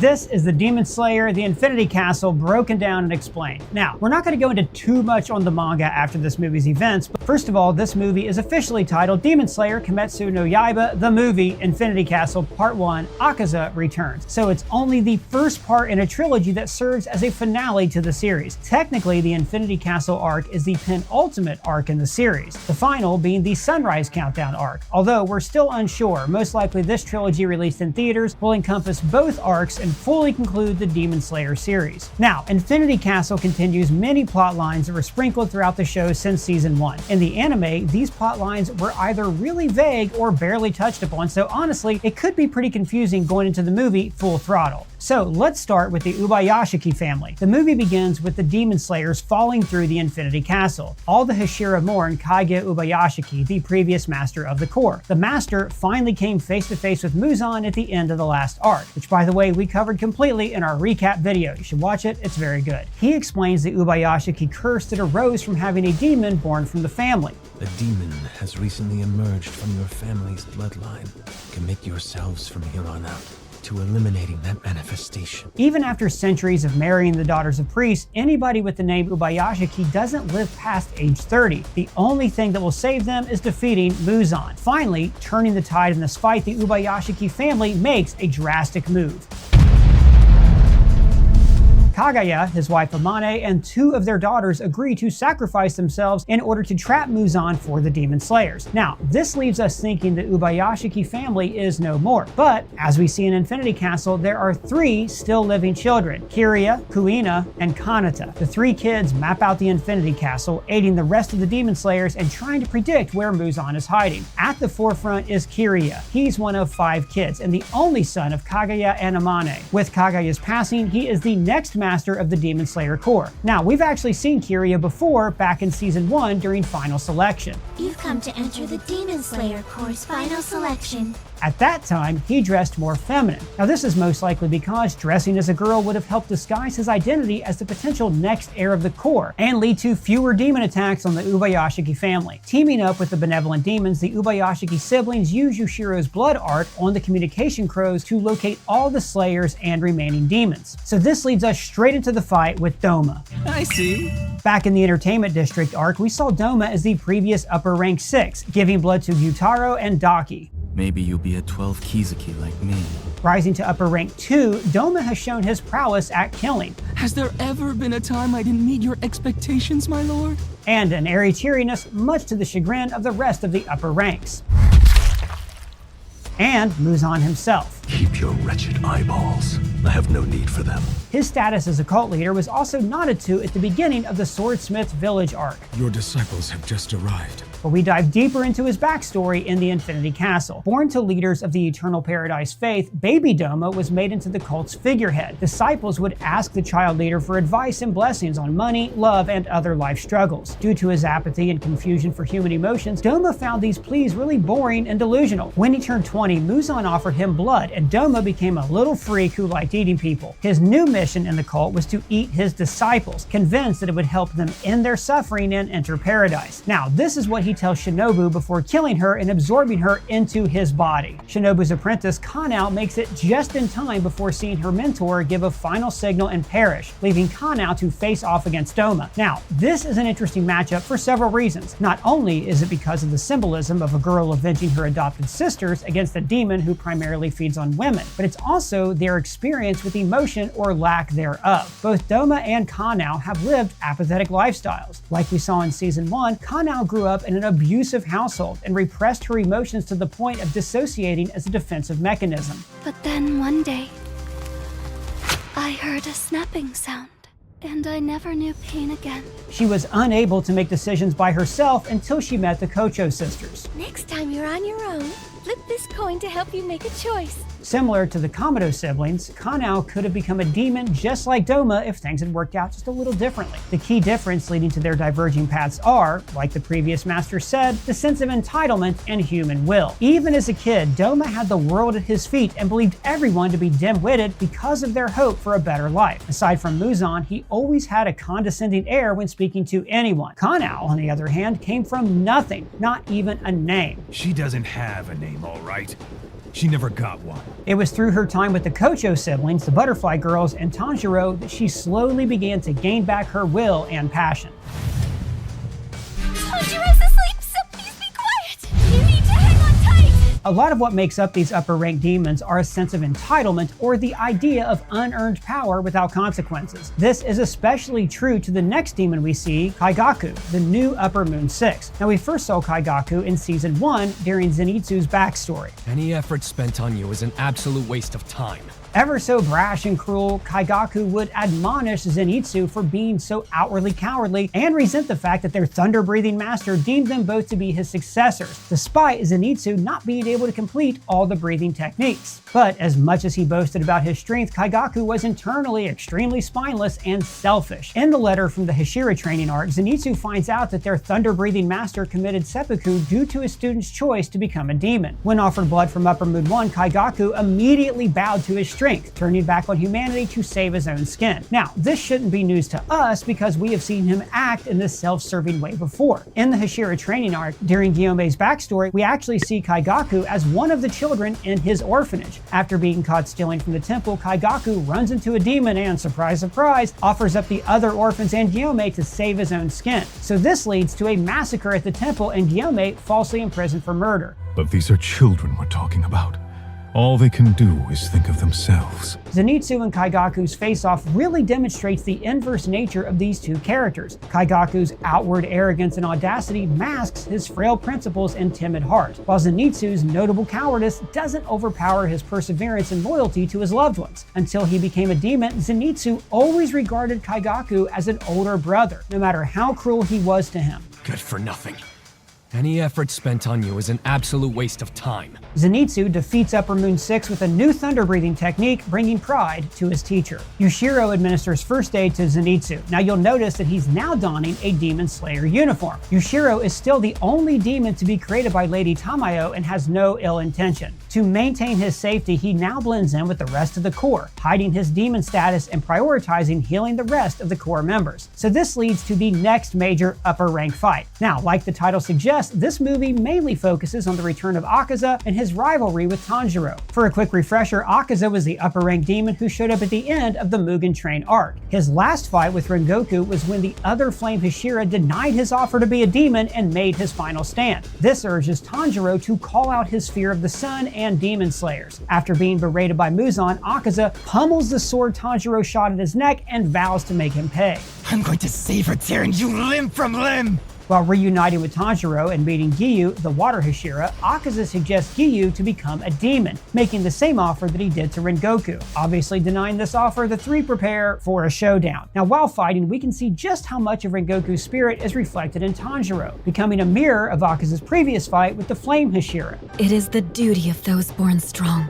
This is the Demon Slayer, the Infinity Castle, broken down and explained. Now, we're not going to go into too much on the manga after this movie's events, but first of all, this movie is officially titled Demon Slayer Kimetsu no Yaiba, the movie Infinity Castle Part 1, Akaza Returns. So it's only the first part in a trilogy that serves as a finale to the series. Technically, the Infinity Castle arc is the penultimate arc in the series, the final being the Sunrise Countdown arc. Although we're still unsure, most likely this trilogy released in theaters will encompass both arcs and fully conclude the Demon Slayer series. Now, Infinity Castle continues many plot lines that were sprinkled throughout the show since season 1. In the anime, these plot lines were either really vague or barely touched upon, so honestly, it could be pretty confusing going into the movie full throttle. So let's start with the Ubayashiki family. The movie begins with the Demon Slayers falling through the Infinity Castle. All the Hashira mourn Kage Ubayashiki, the previous master of the core. The master finally came face to face with Muzan at the end of the last arc, which by the way we covered completely in our recap video. You should watch it, it's very good. He explains the Ubayashiki curse that arose from having a demon born from the family. A demon has recently emerged from your family's bloodline. Commit yourselves from here on out to eliminating that manifestation. Even after centuries of marrying the daughters of priests, anybody with the name Ubayashiki doesn't live past age 30. The only thing that will save them is defeating Muzan. Finally, turning the tide in this fight, the Ubayashiki family makes a drastic move. Kaguya, his wife Amane, and 2 of their daughters agree to sacrifice themselves in order to trap Muzan for the Demon Slayers. Now, this leaves us thinking the Ubayashiki family is no more. But, as we see in Infinity Castle, there are 3 still living children, Kiriya, Kuina, and Kanata. The 3 kids map out the Infinity Castle, aiding the rest of the Demon Slayers and trying to predict where Muzan is hiding. At the forefront is Kiriya. He's one of 5 kids, and the only son of Kaguya and Amane. With Kaguya's passing, he is the next master of the Demon Slayer Corps. Now, we've actually seen Kiriya before back in season 1 during final selection. You've come to enter the Demon Slayer Corps' final selection. At that time, he dressed more feminine. Now, this is most likely because dressing as a girl would have helped disguise his identity as the potential next heir of the Corps and lead to fewer demon attacks on the Ubayashiki family. Teaming up with the benevolent demons, the Ubayashiki siblings use Yushiro's blood art on the communication crows to locate all the Slayers and remaining demons. So this leads us straight into the fight with Doma. I see. Back in the Entertainment District arc, we saw Doma as the previous upper rank 6, giving blood to Gyutaro and Daki. Maybe you'll be a 12 Kizuki like me. Rising to upper rank 2, Doma has shown his prowess at killing. Has there ever been a time I didn't meet your expectations, my lord? And an airy cheeriness, much to the chagrin of the rest of the upper ranks. And Muzan himself. Keep your wretched eyeballs. I have no need for them. His status as a cult leader was also nodded to at the beginning of the Swordsmith Village arc. Your disciples have just arrived. But we dive deeper into his backstory in the Infinity Castle. Born to leaders of the Eternal Paradise faith, Baby Doma was made into the cult's figurehead. Disciples would ask the child leader for advice and blessings on money, love, and other life struggles. Due to his apathy and confusion for human emotions, Doma found these pleas really boring and delusional. When he turned 20, Muzan offered him blood, and Doma became a little freak who liked eating people. His new mission in the cult was to eat his disciples, convinced that it would help them end their suffering and enter paradise. Now, this is what he tells Shinobu before killing her and absorbing her into his body. Shinobu's apprentice, Kanao, makes it just in time before seeing her mentor give a final signal and perish, leaving Kanao to face off against Doma. Now, this is an interesting matchup for several reasons. Not only is it because of the symbolism of a girl avenging her adopted sisters against a demon who primarily feeds on women, but it's also their experience with emotion or lack thereof. Both Doma and Kanao have lived apathetic lifestyles. Like we saw in season 1, Kanao grew up in an abusive household and repressed her emotions to the point of dissociating as a defensive mechanism. But then one day, I heard a snapping sound, and I never knew pain again. She was unable to make decisions by herself until she met the Kocho sisters. Next time you're on your own, flip this coin to help you make a choice. Similar to the Kamado siblings, Kanao could have become a demon just like Doma if things had worked out just a little differently. The key difference leading to their diverging paths are, like the previous master said, the sense of entitlement and human will. Even as a kid, Doma had the world at his feet and believed everyone to be dim-witted because of their hope for a better life. Aside from Muzan, he always had a condescending air when speaking to anyone. Kanao, on the other hand, came from nothing, not even a name. She doesn't have a name, all right. She never got one. It was through her time with the Kocho siblings, the Butterfly Girls, and Tanjiro that she slowly began to gain back her will and passion. Tanjiro's asleep, so please be quiet! You need to hang on tight! A lot of what makes up these upper-rank demons are a sense of entitlement or the idea of unearned power without consequences. This is especially true to the next demon we see, Kaigaku, the new Upper Moon 6. Now, we first saw Kaigaku in Season 1 during Zenitsu's backstory. Any effort spent on you is an absolute waste of time. Ever so brash and cruel, Kaigaku would admonish Zenitsu for being so outwardly cowardly and resent the fact that their thunder-breathing master deemed them both to be his successors, despite Zenitsu not being able to complete all the breathing techniques. But as much as he boasted about his strength, Kaigaku was internally extremely spineless and selfish. In the letter from the Hashira training arc, Zenitsu finds out that their thunder-breathing master committed seppuku due to his student's choice to become a demon. When offered blood from Upper Moon 1, Kaigaku immediately bowed to his strength, turning back on humanity to save his own skin. Now, this shouldn't be news to us because we have seen him act in this self-serving way before. In the Hashira training arc, during Guillaume's backstory, we actually see Kaigaku as one of the children in his orphanage. After being caught stealing from the temple, Kaigaku runs into a demon and, surprise, surprise, offers up the other orphans and Guillaume to save his own skin. So this leads to a massacre at the temple and Guillaume falsely imprisoned for murder. But these are children we're talking about. All they can do is think of themselves. Zenitsu and Kaigaku's face-off really demonstrates the inverse nature of these two characters. Kaigaku's outward arrogance and audacity masks his frail principles and timid heart, while Zenitsu's notable cowardice doesn't overpower his perseverance and loyalty to his loved ones. Until he became a demon, Zenitsu always regarded Kaigaku as an older brother, no matter how cruel he was to him. Good for nothing. Any effort spent on you is an absolute waste of time. Zenitsu defeats Upper Moon 6 with a new thunder-breathing technique, bringing pride to his teacher. Yushiro administers first aid to Zenitsu. Now you'll notice that he's now donning a Demon Slayer uniform. Yushiro is still the only demon to be created by Lady Tamayo and has no ill intention. To maintain his safety, he now blends in with the rest of the Corps, hiding his demon status and prioritizing healing the rest of the Corps members. So this leads to the next major upper rank fight. Now, like the title suggests, this movie mainly focuses on the return of Akaza and his rivalry with Tanjiro. For a quick refresher, Akaza was the upper rank demon who showed up at the end of the Mugen Train arc. His last fight with Rengoku was when the other Flame Hashira denied his offer to be a demon and made his final stand. This urges Tanjiro to call out his fear of the sun and demon slayers. After being berated by Muzan, Akaza pummels the sword Tanjiro shot at his neck and vows to make him pay. I'm going to save her, tearing you limb from limb! While reuniting with Tanjiro and meeting Giyu, the Water Hashira, Akaza suggests Giyu to become a demon, making the same offer that he did to Rengoku. Obviously denying this offer, the three prepare for a showdown. Now while fighting, we can see just how much of Rengoku's spirit is reflected in Tanjiro, becoming a mirror of Akaza's previous fight with the Flame Hashira. It is the duty of those born strong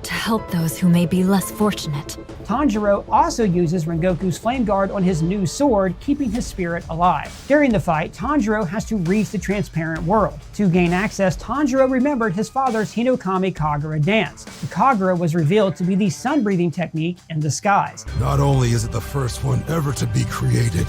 to help those who may be less fortunate. Tanjiro also uses Rengoku's Flame Guard on his new sword, keeping his spirit alive. During the fight, Tanjiro has to reach the transparent world. To gain access, Tanjiro remembered his father's Hinokami Kagura dance. The Kagura was revealed to be the sun-breathing technique in disguise. Not only is it the first one ever to be created,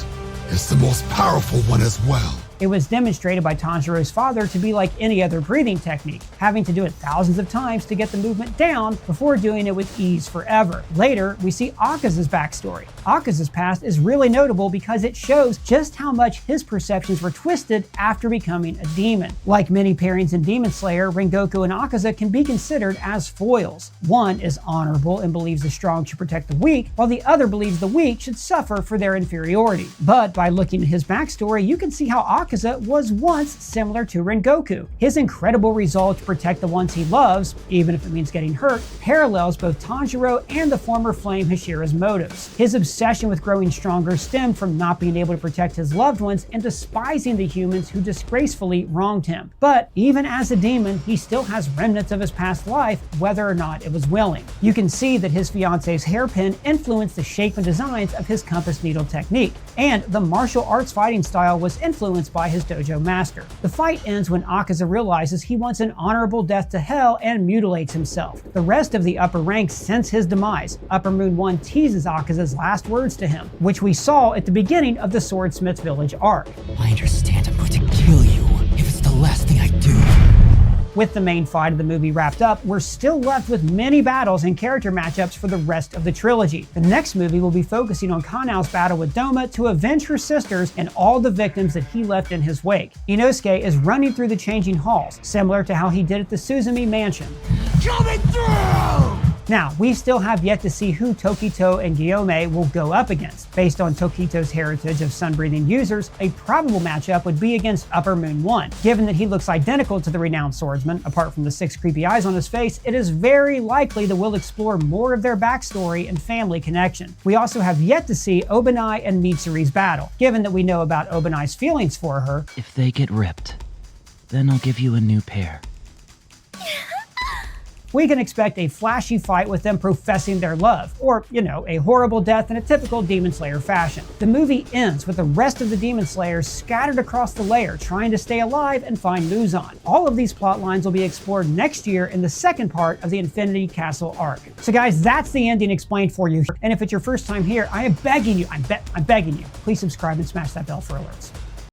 it's the most powerful one as well. It was demonstrated by Tanjiro's father to be like any other breathing technique, having to do it thousands of times to get the movement down before doing it with ease forever. Later, we see Akaza's backstory. Akaza's past is really notable because it shows just how much his perceptions were twisted after becoming a demon. Like many pairings in Demon Slayer, Rengoku and Akaza can be considered as foils. One is honorable and believes the strong should protect the weak, while the other believes the weak should suffer for their inferiority. But by looking at his backstory, you can see how Akaza was once similar to Rengoku. His incredible resolve to protect the ones he loves, even if it means getting hurt, parallels both Tanjiro and the former Flame Hashira's motives. His obsession with growing stronger stemmed from not being able to protect his loved ones and despising the humans who disgracefully wronged him. But even as a demon, he still has remnants of his past life, whether or not it was willing. You can see that his fiance's hairpin influenced the shape and designs of his compass needle technique, and the martial arts fighting style was influenced by his dojo master. The fight ends when Akaza realizes he wants an honorable death to hell and mutilates himself. The rest of the upper ranks sense his demise. Upper Moon 1 teases Akaza's last words to him, which we saw at the beginning of the Swordsmith's Village arc. I understand I'm going to kill you if it's the last thing I do. With the main fight of the movie wrapped up, we're still left with many battles and character matchups for the rest of the trilogy. The next movie will be focusing on Kanao's battle with Doma to avenge her sisters and all the victims that he left in his wake. Inosuke is running through the changing halls, similar to how he did at the Suzumi mansion. Coming through! Now, we still have yet to see who Tokito and Guillaume will go up against. Based on Tokito's heritage of sun-breathing users, a probable matchup would be against Upper Moon 1. Given that he looks identical to the renowned swordsman, apart from the 6 creepy eyes on his face, it is very likely that we'll explore more of their backstory and family connection. We also have yet to see Obanai and Mitsuri's battle. Given that we know about Obanai's feelings for her, if they get ripped, then I'll give you a new pair. we can expect a flashy fight with them professing their love, or, a horrible death in a typical Demon Slayer fashion. The movie ends with the rest of the Demon Slayers scattered across the layer trying to stay alive and find Muzan. All of these plot lines will be explored next year in the second part of the Infinity Castle arc. So guys, that's the ending explained for you. And if it's your first time here, I am begging you, I'm begging you, please subscribe and smash that bell for alerts.